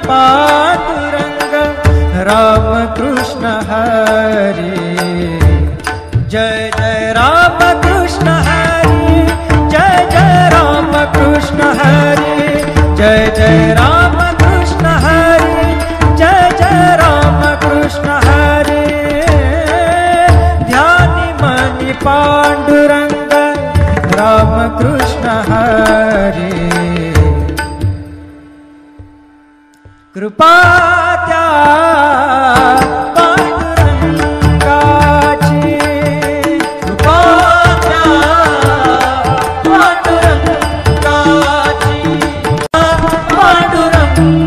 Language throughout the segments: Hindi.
पांडुरंग राम कृष्ण हरे। जय जय राम कृष्ण हरे, जय जय राम कृष्ण हरे, जय जय राम कृष्ण हरे, जय जय राम कृष्ण हरे। ध्यानि मनि पांडुरंग राम कृष्ण हरे। कृपा त्या पांडुरंगाची, कृपा त्या पांडुरंगाची, पांडुरंगाची।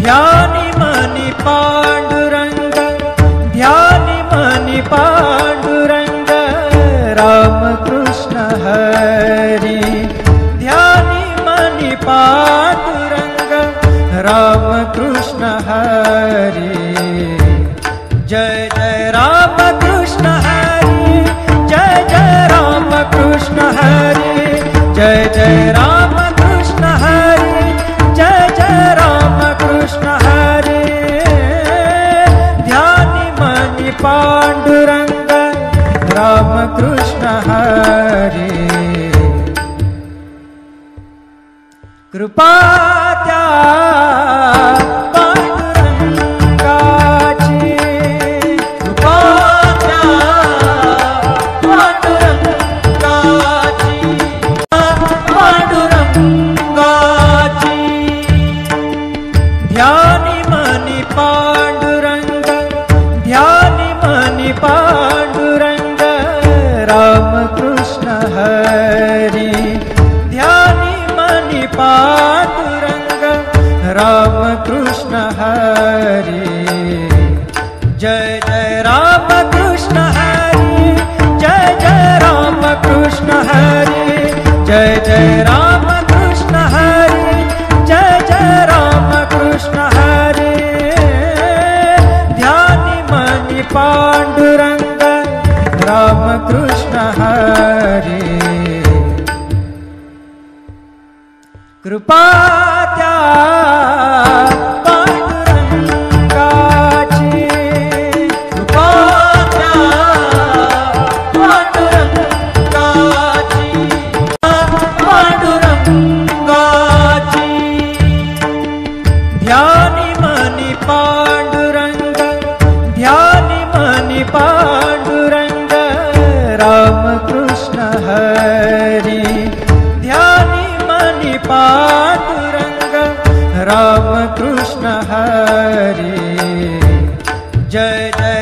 ध्यानी मनी पांडुरंग, ध्यानी मनी पांडुरंग राम कृष्ण हरी। ध्यानी मनी पांडुरंग राम कृष्ण हरी। जय जय राम कृष्ण हरी, जय जय राम कृष्ण हरी, जय जय राम कृष्ण हरी, जय जय राम कृष्ण हरी। ध्यानि मनि पांडुरंग राम कृष्ण हरी। कृपा त्या पांडुरंगाची, कृपा त्या पांडुरंगाची, पांडुरंगाची। ध्यानी मनी पांडुरंग, ध्यानी मनी पांडुरंग राम कृष्ण हरी। ध्यानी मनी पांडुरंग राम कृष्ण हरी। जय जय राम कृष्ण हरी, जय जय राम कृष्ण हरी, जय जय राम कृष्ण हरी, जय जय राम कृष्ण हरी। ध्यानि मनि पांडुरंग राम कृष्ण हरी। कृपा त्या पांडुरंगाची, कृपा त्या पांडुरंगाची, पांडुरंगाची। ध्यानि मनि पांडुरंग, ध्यानि मनि पांडुरंग राम कृष्ण हरी। ध्यानि मनि पांडुरंग राम कृष्ण हरी। जय जय